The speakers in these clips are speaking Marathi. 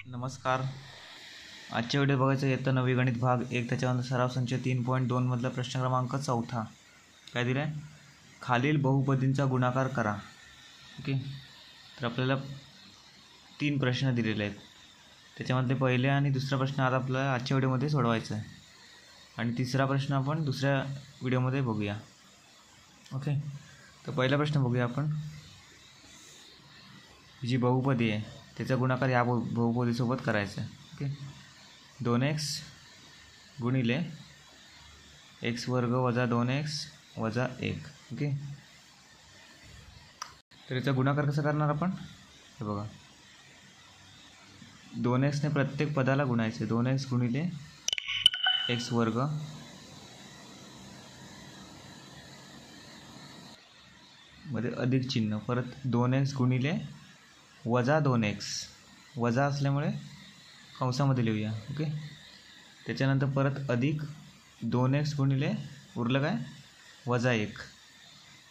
नमस्कार. आजच्या व्हिडिओ बघायचं इयत्ता 9वी गणित भाग 1 त्याच्यानंतर सराव संच 3.2 मधला प्रश्न क्रमांक 4. काय दिलं आहे? खालील बहुपदींचा गुणाकार करा. ओके, तर आपल्याला 3 प्रश्न दिलेले आहेत. त्याच्यामधले पहिले आणि दुसरा प्रश्न आज आपल्याला आजच्या व्हिडिओमध्ये सोडवायचा आहे आणि तिसरा प्रश्न आपण दुसऱ्या व्हिडिओमध्ये बघूया. ओके, तर पहिला प्रश्न बघूया आपण. जी बहुपदी आहे त्याचा गुणाकार या बहुपदीसोबत करायचा आहे. ओके, 2x गुणिले x वर्ग वजा 2x वजा 1. ओके, तर याचा गुणाकार कसा करणार आपण? हे बघा, 2x ने प्रत्येक पदाला गुणायचे. 2x गुणिले x वर्ग मध्ये अधिक चिन्ह, परत 2x गुणिले वजा 2x, वजा असल्यामुळे कंसामध्ये लिहूया. ओके, त्याच्यानंतर परत अधिक 2x गुणिले उरलं काय वजा 1,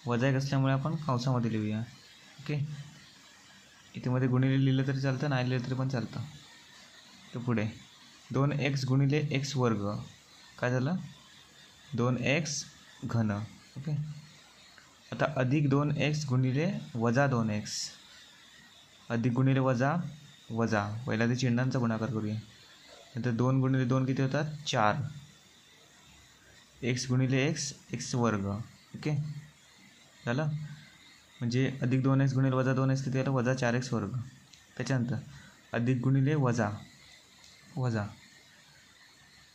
वजा 1 असल्यामुळे आपण कंसामध्ये लिहूया. ओके, इथे मध्ये गुणिले लिहिलं तरी चालतं, नाही लिहिलं तरी पण चालतं. तर पुढे 2x गुणिले x वर्ग काय झालं? 2x घन. ओके, आता अधिक 2x गुणिले वजा 2x, अधिक गुणिले वजा वजा, पहिला ते चिन्हांचा गुणाकार करूया. नंतर 2 गुणिले 2 किती होतात? 4. x गुणिले x, x वर्ग. ओके, झालं. म्हणजे अधिक 2x गुणिले वजा 2x किती झालं? वजा 4x वर्ग. त्याच्यानंतर अधिक गुणिले वजा वजा,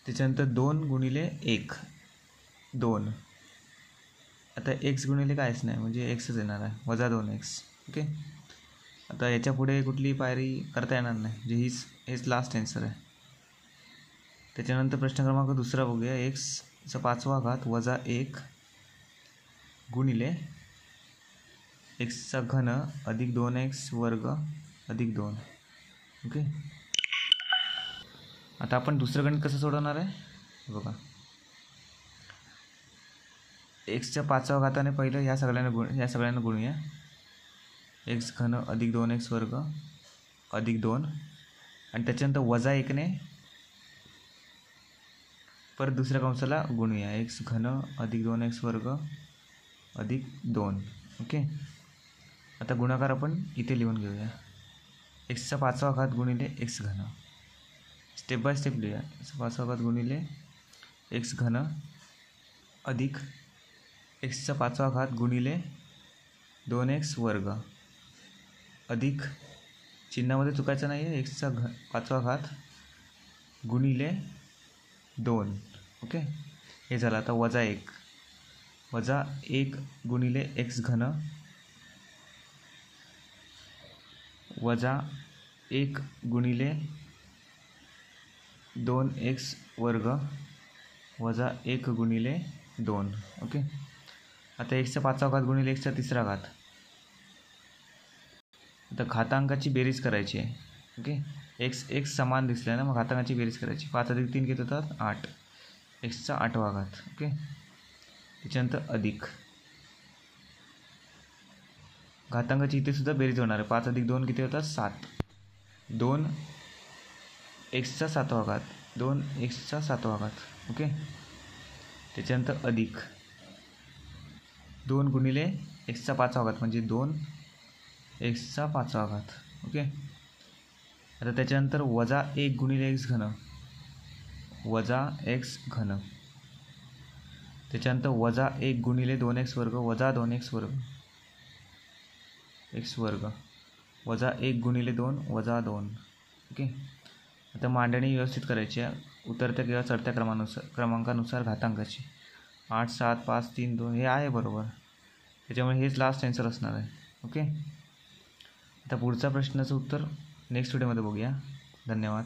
त्याच्यानंतर 2 गुणिले 1 2. आता x गुणिले काहीच नाही, म्हणजे xच येणार आहे, वजा 2x. ओके, आता याच्या पुढे कुठली पायरी करता येणार नाही, म्हणजे हेच लास्ट आन्सर आहे. त्याच्यानंतर प्रश्न क्रमांक दुसरा बघूया. x चा 5वा घात वजा 1 गुणिले x चा घन अधिक 2x वर्ग अधिक 2. ओके, आता आपण दुसरं गणित कसं सोडवणार आहे बघा. x च्या 5व्या घाताने पहिलं ह्या सगळ्यांना गुणूया. x घन अधिक 2x वर्ग अधिक 2 आणि त्याच्यानंतर वजा 1 ने परत दुसऱ्या कंसाला गुणूया. x घन अधिक 2x वर्ग अधिक 2. ओके, आता गुणाकार आपण इथे लिहून घेऊया. x चा 5वा घात गुणिले x घन, स्टेप बाय स्टेप लिहूया. x चा 5वा घात गुणिले x घन अधिक x चा 5वा घात गुणिले 2x वर्ग अधिक, चिन्हामध्ये चुकायचं नाही आहे, x चा 5वा घात गुणिले 2. ओके, हे झालं. आता वजा 1 गुणिले x घन वजा 1 गुणिले 2x वर्ग वजा 1 गुणिले 2. ओके, आता x चा 5वा घात गुणिले x चा 3रा घात. आता घातांकाची बेरीज करायची आहे. ओके, x समान दिसल्या ना, मग घातांकाची बेरीज करायची. 5 अधिक 3 किती होतात? 8. x चा 8वा घात. ओके, त्याच्यानंतर अधिक घातांकाची इथे सुद्धा बेरीज होणार आहे. 5 अधिक 2 किती होतात? 7. 2 x चा 7वा घात, 2 x चा 7वा घात. ओके, त्याच्यानंतर अधिक 2 गुणिले x चा 5वा घात म्हणजे 2 x चा 5वा घात. ओके, आता त्याच्यानंतर वजा 1 गुणिले x घन वजा x घन, त्याच्यानंतर वजा 1 गुणिले 2x वर्ग वजा 2x वर्ग x वर्ग वजा 1 गुणिले 2 वजा 2. ओके, आता मांडणी व्यवस्थित करायची आहे उतरत्या किंवा चढत्या क्रमांकानुसार घातांकाची. 8 7 5 3 2 हे आहे बरोबर, त्याच्यामुळे हेच लास्ट आन्सर असणार आहे. ओके, आता पुढचा प्रश्नाचं उत्तर नेक्स्ट व्हिडिओमध्ये बघूया. धन्यवाद.